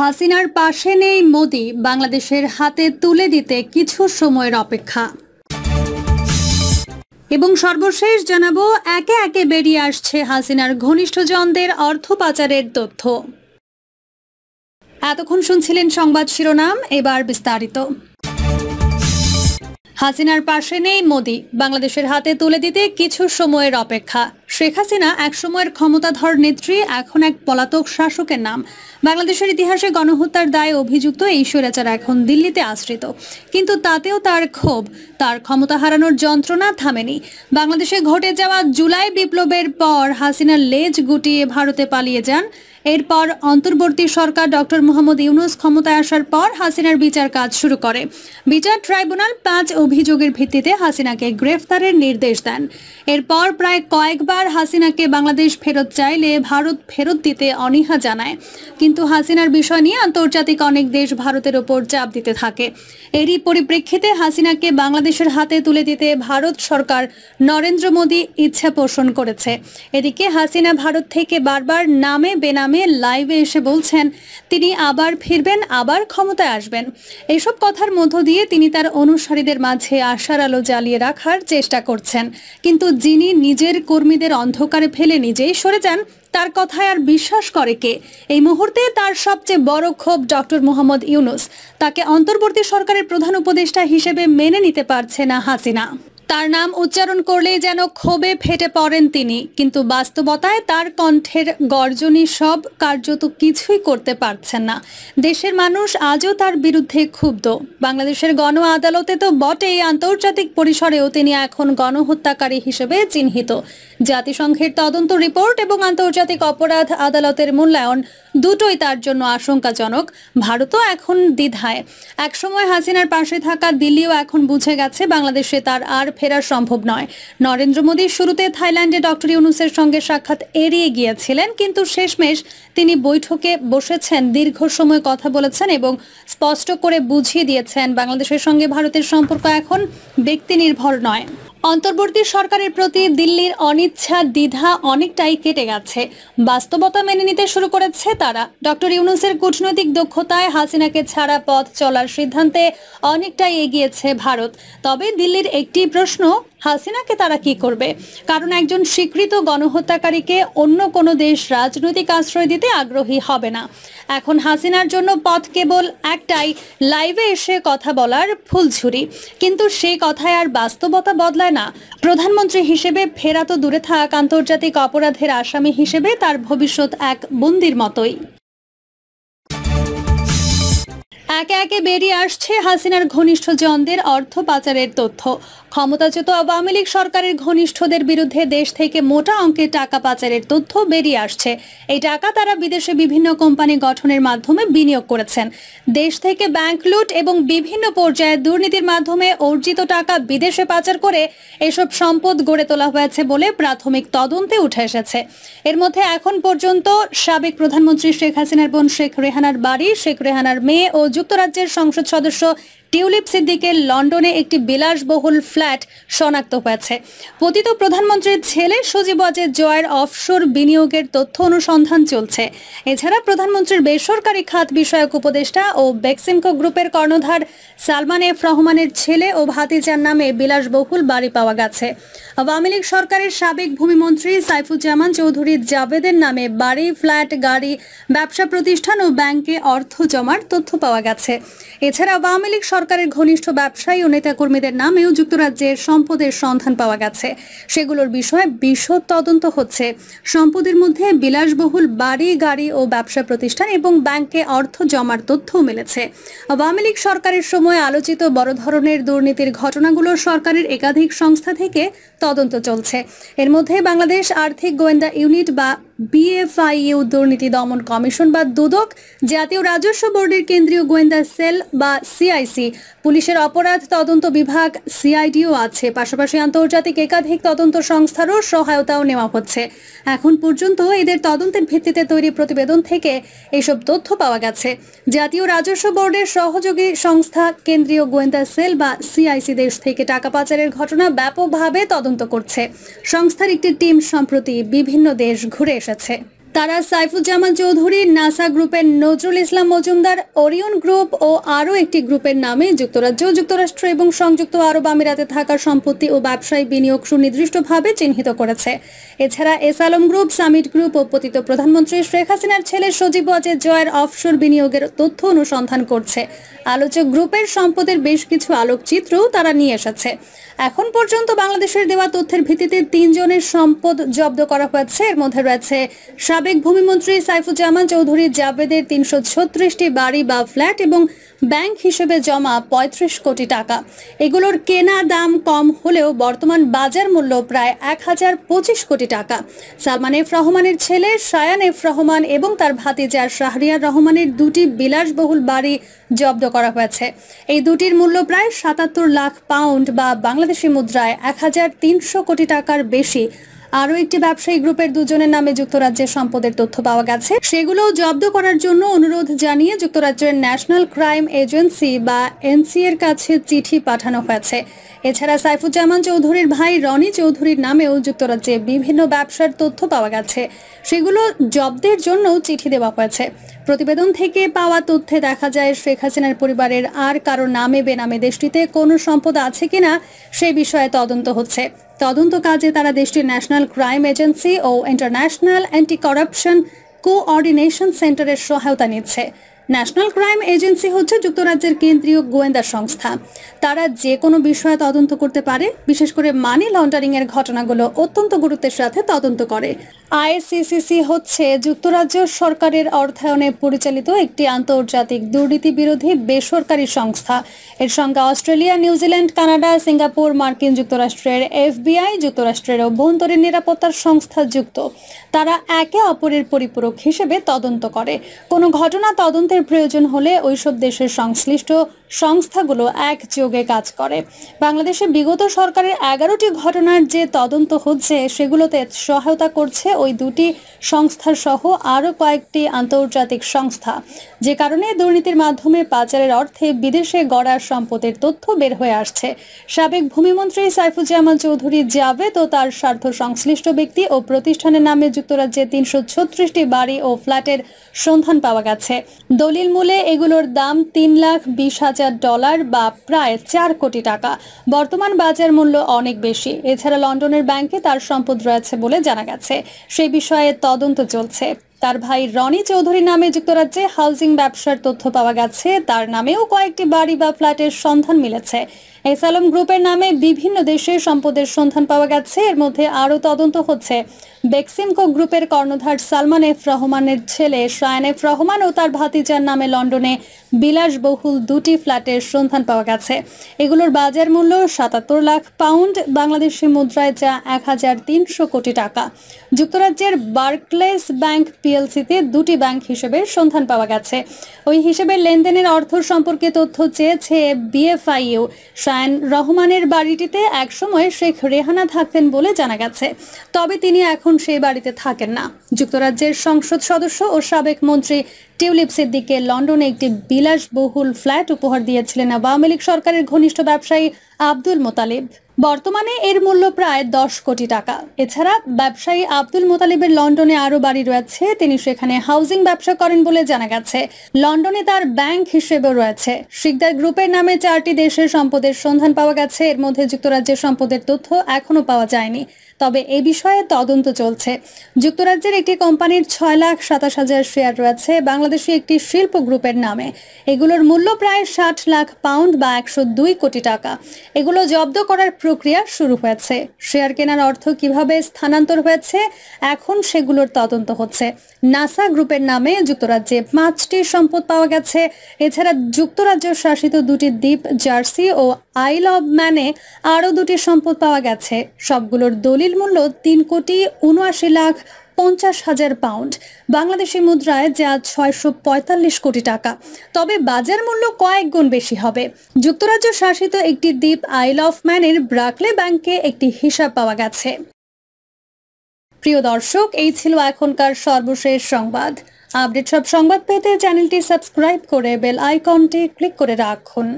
হাসিনার পাশে নেই মোদি, বাংলাদেশের হাতে তুলে দিতে কিছু সময়ের অপেক্ষা। এবং সর্বশেষ জানাবো, একে একে বেরিয়ে আসছে হাসিনার ঘনিষ্ঠজনদের অর্থ পাচারের তথ্য। এতক্ষণ শুনছিলেন সংবাদ শিরোনাম, এবার বিস্তারিত। হাসিনার পাশে নেই মোদি, বাংলাদেশের হাতে তুলে দিতে কিছু সময়ের অপেক্ষা। শেখ হাসিনা এক সময়ের ক্ষমতাধর নেত্রী, এখন এক পলাতক শাসকের নাম। বাংলাদেশের ইতিহাসে গণহত্যার দায়ে অভিযুক্ত এই স্বৈরাচার এখন দিল্লিতে আশ্রিত, কিন্তু তাতেও তার ক্ষোভ, তার ক্ষমতা হারানোর যন্ত্রণা থামেনি। বাংলাদেশে ঘটে যাওয়া জুলাই বিপ্লবের পর হাসিনার লেজ গুটিয়ে ভারতে পালিয়ে যান। এরপর অন্তর্বর্তী সরকার ডক্টর মোহাম্মদ ইউনূস ক্ষমতায় আসার পর হাসিনার বিচার কাজ শুরু করে। বিচার ট্রাইব্যুনাল 5 অভিযোগের ভিত্তিতে হাসিনাকে গ্রেফতারের নির্দেশ দেন। এরপর প্রায় কয়েকবার হাসিনাকে বাংলাদেশ ফেরত চাইলে ভারত ফেরত দিতে অনীহা জানায়, কিন্তু হাসিনার বিষয় নিয়ে আন্তর্জাতিক অনেক দেশ ভারতের ওপর চাপ দিতে থাকে। এরই পরিপ্রেক্ষিতে হাসিনাকে বাংলাদেশের হাতে তুলে দিতে ভারত সরকার নরেন্দ্র মোদী ইচ্ছা পোষণ করেছে। এদিকে হাসিনা ভারত থেকে বারবার নামে বেনামে লাইভে এসে বলছেন তিনি আবার ফিরবেন, আবার ক্ষমতায় আসবেন। এসব কথার মধ্য দিয়ে তিনি তার অনুসারীদের মাঝে আশার আলো জ্বালিয়ে রাখার চেষ্টা করছেন, কিন্তু যিনি নিজের কর্মীদের অন্ধকারে ফেলে নিজেই সরে যান, তার কথায় আর বিশ্বাস করে কে? এই মুহূর্তে তার সবচেয়ে বড় ক্ষোভ ডক্টর মোহাম্মদ ইউনূস। তাকে অন্তর্বর্তী সরকারের প্রধান উপদেষ্টা হিসেবে মেনে নিতে পারছে না হাসিনা। তার নাম উচ্চারণ করলেই যেন ক্ষোভে ফেটে পড়েন তিনি, কিন্তু বাস্তবতায় তার কণ্ঠের গর্জনই সব, কার্যত কিছুই করতে পারছেন না। দেশের মানুষ আজও তার বিরুদ্ধে ক্ষুব্ধ। বাংলাদেশের গণ আদালতে তো বটেই, আন্তর্জাতিক পরিসরেও তিনি এখন গণহত্যাকারী হিসেবে চিহ্নিত। জাতিসংঘের তদন্ত রিপোর্ট এবং আন্তর্জাতিক অপরাধ আদালতের মূল্যায়ন দুটোই তার জন্য আশঙ্কাজনক। ভারতও এখন দ্বিধায়। একসময় হাসিনার পাশে থাকা দিল্লিও এখন বুঝে গেছে বাংলাদেশে তার আর ফেরা সম্ভব নয়। নরেন্দ্র মোদী শুরুতে থাইল্যান্ডে ডক্টর ইউনূসের সঙ্গে সাক্ষাৎ এড়িয়ে গিয়েছিলেন, কিন্তু শেষমেশ তিনি বৈঠকে বসেছেন, দীর্ঘ সময় কথা বলেছেন এবং স্পষ্ট করে বুঝিয়ে দিয়েছেন বাংলাদেশের সঙ্গে ভারতের সম্পর্ক এখন ব্যক্তি নির্ভর নয়। অন্তর্বর্তী সরকারের প্রতি দিল্লির অনিচ্ছা, দ্বিধা অনেকটাই কেটে গেছে। বাস্তবতা মেনে নিতে শুরু করেছে তারা। ডক্টর ইউনূসের কূটনৈতিক দক্ষতায় হাসিনাকে ছাড়া পথ চলার সিদ্ধান্তে অনেকটাই এগিয়েছে ভারত। তবে দিল্লির একটি প্রশ্ন, হাসিনাকে তারা কি করবে? কারণ একজন স্বীকৃত গণহত্যাকারীকে অন্য কোনো দেশ রাজনৈতিক আশ্রয় দিতে আগ্রহী হবে না। এখন হাসিনার জন্য পথ কেবল একটাই, লাইভে এসে কথা বলার ফুলঝুরি। কিন্তু সেই কথায় আর বাস্তবতা বদলায় না। প্রধানমন্ত্রী হিসেবে ফেরা তো দূরে থাক, আন্তর্জাতিক অপরাধের আসামি হিসেবে তার ভবিষ্যৎ এক বন্দির মতোই। একে একে বেরিয়ে আসছে হাসিনার ঘনিষ্ঠজনদের অর্থ পাচারের তথ্য। ক্ষমতাচ্যুত আওয়ামী লীগ সরকারের ঘনিষ্ঠদের বিরুদ্ধে দেশ থেকে মোটা অঙ্কের টাকা পাচারের তথ্য বেরিয়ে আসছে। এই টাকা তারা বিদেশে বিভিন্ন কোম্পানি গঠনের মাধ্যমে বিনিয়োগ করেছেন। দেশ থেকে ব্যাংক লুট এবং বিভিন্ন পর্যায়ে দুর্নীতির মাধ্যমে অর্জিত টাকা বিদেশে পাচার করে এসব সম্পদ গড়ে তোলা হয়েছে বলে প্রাথমিক তদন্তে উঠে এসেছে। এর মধ্যে এখন পর্যন্ত সাবেক প্রধানমন্ত্রী শেখ হাসিনার বোন শেখ রেহানার বাড়ি, শেখ রেহানার মেয়ে ও যুক্তরাজ্যের সংসদ সদস্য টিউলিপ সিদ্দিকের লন্ডনে একটি বিলাসবহুল ফ্ল্যাট শনাক্ত হয়েছে। পতিত প্রধানমন্ত্রীর ছেলে সজীব ওয়াজেদ জয়ের অফশোর বিনিয়োগের তথ্য অনুসন্ধান চলছে। এছাড়া প্রধানমন্ত্রীর বেসরকারি খাত বিষয়ক উপদেষ্টা ও বেক্সিমকো গ্রুপের কর্ণধার সালমান এফ রহমানের ছেলে ও ভাতিজার নামে বিলাসবহুল বাড়ি পাওয়া গেছে। আওয়ামী লীগ সরকারের সাবেক ভূমিমন্ত্রী সাইফুজ্জামান চৌধুরী জাভেদের নামে বাড়ি, ফ্ল্যাট, গাড়ি, ব্যবসা প্রতিষ্ঠান ও ব্যাংকে অর্থ জমার তথ্য পাওয়া গেছে। এছাড়া আওয়ামী লীগ সরকারের ঘনিষ্ঠ ব্যবসায়ী ও নেতাকর্মীদের নামেও যুক্তরাজ্যের সম্পদের সন্ধান পাওয়া গেছে। সেগুলোর বিষয়ে বিশদ তদন্ত হচ্ছে। সম্পদের মধ্যে বিলাসবহুল বাড়ি, গাড়ি ও ব্যবসা প্রতিষ্ঠান এবং ব্যাংকে অর্থ জমার তথ্যও মিলেছে। আওয়ামী লীগ সরকারের সময় আলোচিত বড় ধরনের দুর্নীতির ঘটনাগুলো সরকারের একাধিক সংস্থা থেকে তদন্ত চলছে। এর মধ্যে বাংলাদেশ আর্থিক গোয়েন্দা ইউনিট বা বিএফআইইউ, দুর্নীতি দমন কমিশন বা দুদক, জাতীয় রাজস্ব বোর্ডের কেন্দ্রীয় গোয়েন্দা সেল বা সিআইসি, পুলিশের অপরাধ তদন্ত বিভাগ সিআইডিও আছে। পাশাপাশি আন্তর্জাতিক একাধিক তদন্ত সংস্থারও সহায়তাও নেওয়া হচ্ছে। এখন পর্যন্ত এদের তদন্তের ভিত্তিতে তৈরি প্রতিবেদন থেকে এসব তথ্য পাওয়া গেছে। জাতীয় রাজস্ব বোর্ডের সহযোগী সংস্থা কেন্দ্রীয় গোয়েন্দা সেল বা সিআইসি দেশ থেকে টাকা পাচারের ঘটনা ব্যাপকভাবে তদন্ত করছে। সংস্থার একটি টিম সম্প্রতি বিভিন্ন দেশ ঘুরে এসেছে। তারা সাইফুজ্জামান চৌধুরী, নাসা গ্রুপের নজরুল ইসলাম মজুমদার, ওরিয়ন গ্রুপ ও আরও একটি গ্রুপের নামে যুক্তরাজ্য, যুক্তরাষ্ট্র এবং সংযুক্ত আরব আমিরাতে থাকা সম্পত্তি ও ব্যবসায়ী বিনিয়োগ সুনির্দিষ্টভাবে চিহ্নিত করেছে। এছাড়া S Alam group, summit group ও পতিত প্রধানমন্ত্রী শেখ হাসিনার ছেলে সজীব ওয়াজেদ জয়ের অফশোর বিনিয়োগের তথ্য অনুসন্ধান করছে। আলোচক গ্রুপের সম্পদের বেশ কিছু আলোকচিত্রও তারা নিয়ে এসেছে। এখন পর্যন্ত বাংলাদেশের দেওয়া তথ্যের ভিত্তিতে 3 জনের সম্পদ জব্দ করা হয়েছে। এর মধ্যে রয়েছে সাবেক ভূমিমন্ত্রী সাইফুজ্জামান চৌধুরী জাভেদের 336টি বাড়ি বা ফ্ল্যাট এবং ব্যাংক হিসেবে জমা 35 কোটি টাকা। এগুলোর কেনা দাম কম হলেও বর্তমান বাজার মূল্য প্রায় 1025 কোটি টাকা। সালমান এফ রহমানের ছেলে শায়ান এফ রহমান এবং তার ভাতিজা শাহরিয়ার রহমানের 2টি বিলাসবহুল বাড়ি জব্দ করা হয়েছে। এই দুটির মূল্য প্রায় 77 লাখ পাউন্ড বা বাংলাদেশি মুদ্রায় 1300 কোটি টাকার বেশি। আরও একটি ব্যবসায়ী গ্রুপের 2 জনের নামে যুক্তরাজ্যের সম্পদের তথ্য পাওয়া গেছে। সেগুলো জব্দ করার জন্য অনুরোধ জানিয়ে যুক্তরাজ্যের ন্যাশনাল ক্রাইম এজেন্সি বা এনসি এর কাছে চিঠি পাঠানো হয়েছে। এছাড়া সাইফুজ্জামান চৌধুরীর ভাই রনি চৌধুরীর নামেও যুক্তরাজ্যে বিভিন্ন ব্যবসার তথ্য পাওয়া গেছে। সেগুলো জব্দের জন্যও চিঠি দেওয়া হয়েছে। প্রতিবেদন থেকে পাওয়া তথ্যে দেখা যায় শেখ হাসিনার পরিবারের আর কারো নামে বেনামে দেশটিতে কোনো সম্পদ আছে কিনা সে বিষয়ে তদন্ত হচ্ছে। তদন্ত কাজে তারা দেশটির ন্যাশনাল ক্রাইম এজেন্সি ও ইন্টারন্যাশনাল অ্যান্টি করাপশন কোঅর্ডিনেশন সেন্টারের সহায়তা নিচ্ছে। ন্যাশনাল ক্রাইম এজেন্সি হচ্ছে যুক্তরাজ্যের কেন্দ্রীয় গোয়েন্দা সংস্থা। তারা যে কোনো বিষয়ে তদন্ত করতে পারে, বিশেষ করে মানি লন্ডারিং এর ঘটনাগুলো অত্যন্ত গুরুত্বের সাথে তদন্ত করে। আইসিসিসি হচ্ছে যুক্তরাজ্য সরকারের অর্থায়নে পরিচালিত একটি আন্তর্জাতিক দুর্নীতি বিরোধী বেসরকারি সংস্থা। এর সঙ্গে অস্ট্রেলিয়া, নিউজিল্যান্ড, কানাডা, সিঙ্গাপুর, মার্কিন যুক্তরাষ্ট্রের এফবিআই, যুক্তরাষ্ট্রের অভ্যন্তরীণ নিরাপত্তার সংস্থা যুক্ত। তারা একে অপরের পরিপূরক হিসেবে তদন্ত করে। কোনো ঘটনা তদন্তের প্রয়োজন হলে ওইসব দেশের সংশ্লিষ্ট সংস্থাগুলো একযোগে কাজ করে। বাংলাদেশে বিগত সরকারের 11টি ঘটনার যে তদন্ত হচ্ছে সেগুলোতে সহায়তা করছে ওই দুটি সংস্থার সহ আরও কয়েকটি আন্তর্জাতিক সংস্থা, যে কারণে দুর্নীতির মাধ্যমে পাচারের অর্থে বিদেশে গড়া সম্পদের তথ্য বের হয়ে আসছে। সাবেক ভূমিমন্ত্রী সাইফুজ্জামান চৌধুরী জাভেদ ও তার স্বার্থ সংশ্লিষ্ট ব্যক্তি ও প্রতিষ্ঠানের নামে যুক্তরাজ্যে 336টি বাড়ি ও ফ্ল্যাটের সন্ধান পাওয়া গেছে। দলিল মূলে এগুলোর দাম $3,20,000 বা প্রায় 4 কোটি টাকা। বর্তমান বাজার মূল্য অনেক বেশি। এছাড়া লন্ডনের ব্যাংকে তার সম্পদ রয়েছে বলে জানা গেছে। সেই বিষয়ে তদন্ত চলছে। তার ভাই রনি চৌধুরীর নামে যুক্তরাজ্যে হাউজিং ব্যবসার তথ্য পাওয়া গেছে। তার নামেও কয়েকটি বাড়ি বা ফ্ল্যাটের সন্ধান মিলেছে। এস আলম গ্রুপের নামে বিভিন্ন দেশে সম্পদের সন্ধান পাওয়া গেছে। এর মধ্যে আরও তদন্ত হচ্ছে। বেক্সিমকো গ্রুপের কর্ণধার সালমান এফ রহমানের ছেলে শায়ান এফ রহমান ও তার ভাতিজার নামে লন্ডনে বিলাসবহুল 2টি ফ্ল্যাটের সন্ধান পাওয়া গেছে। এগুলোর বাজার মূল্য 77 লাখ পাউন্ড, বাংলাদেশি মুদ্রায় যা 1300 কোটি টাকা। যুক্তরাজ্যের বার্কলেস ব্যাংক পিএলসিতে 2টি ব্যাংক হিসেবে সন্ধান পাওয়া গেছে। ওই হিসেবে লেনদেনের অর্থ সম্পর্কে তথ্য চেয়েছে বিএফআইইউ। শায়ান রহমানের বাড়িটিতে একসময় শেখ রেহানা থাকতেন বলে জানা গেছে, তবে তিনি এখন সেই বাড়িতে থাকেন না। যুক্তরাজ্যের সংসদ সদস্য ও সাবেক মন্ত্রী টিউলিপ সিদ্দিককে লন্ডনে একটি বিলাসবহুল ফ্ল্যাট উপহার দিয়েছিলেন আওয়ামী লীগ সরকারের ঘনিষ্ঠ ব্যবসায়ী আব্দুল মোতালিব। বর্তমানে এর মূল্য প্রায় 10 কোটি টাকা। এছাড়া ব্যবসায়ী আব্দুল মোতালিবের লন্ডনে আরও বাড়ি রয়েছে। তিনি সেখানে হাউজিং ব্যবসা করেন বলে জানা গেছে। লন্ডনে তার ব্যাংক হিসেবেও রয়েছে। শিকদার গ্রুপের নামে 4টি দেশের সম্পদের সন্ধান পাওয়া গেছে। এর মধ্যে যুক্তরাজ্যের সম্পদের তথ্য এখনও পাওয়া যায়নি, তবে এ বিষয়ে তদন্ত চলছে। যুক্তরাজ্যের একটি কোম্পানির 6,27,000 শেয়ার রয়েছে বাংলাদেশি একটি শিল্প গ্রুপের নামে। এগুলোর মূল্য প্রায় 60 লাখ পাউন্ড বা 102 কোটি টাকা। এগুলো জব্দ করার প্রক্রিয়া শুরু হয়েছে। শেয়ার কেনার অর্থ কিভাবে স্থানান্তর হয়েছে এখন সেগুলোর তদন্ত হচ্ছে। নাসা গ্রুপের নামে যুক্তরাজ্যে 5টি সম্পদ পাওয়া গেছে। এছাড়া যুক্তরাজ্য শাসিত 2টি দ্বীপ জার্সি ও আইল অব ম্যানে আরও 2টি সম্পদ পাওয়া গেছে। সবগুলোর দলিল মূল্য 3,79,50,000 পাউন্ড, বাংলাদেশি মুদ্রায় যা 645 কোটি টাকা। তবে বাজার মূল্য কয়েক গুণ বেশি হবে। যুক্তরাজ্য শাসিত একটি দ্বীপ আইল অফ ম্যানের ব্রাকলে ব্যাংকে একটি হিসাব পাওয়া গেছে। প্রিয় দর্শক, এই ছিল এখনকার সর্বশেষ সংবাদ। আপডেট সব সংবাদ পেতে চ্যানেলটি সাবস্ক্রাইব করে বেল আইকনটি ক্লিক করে রাখুন।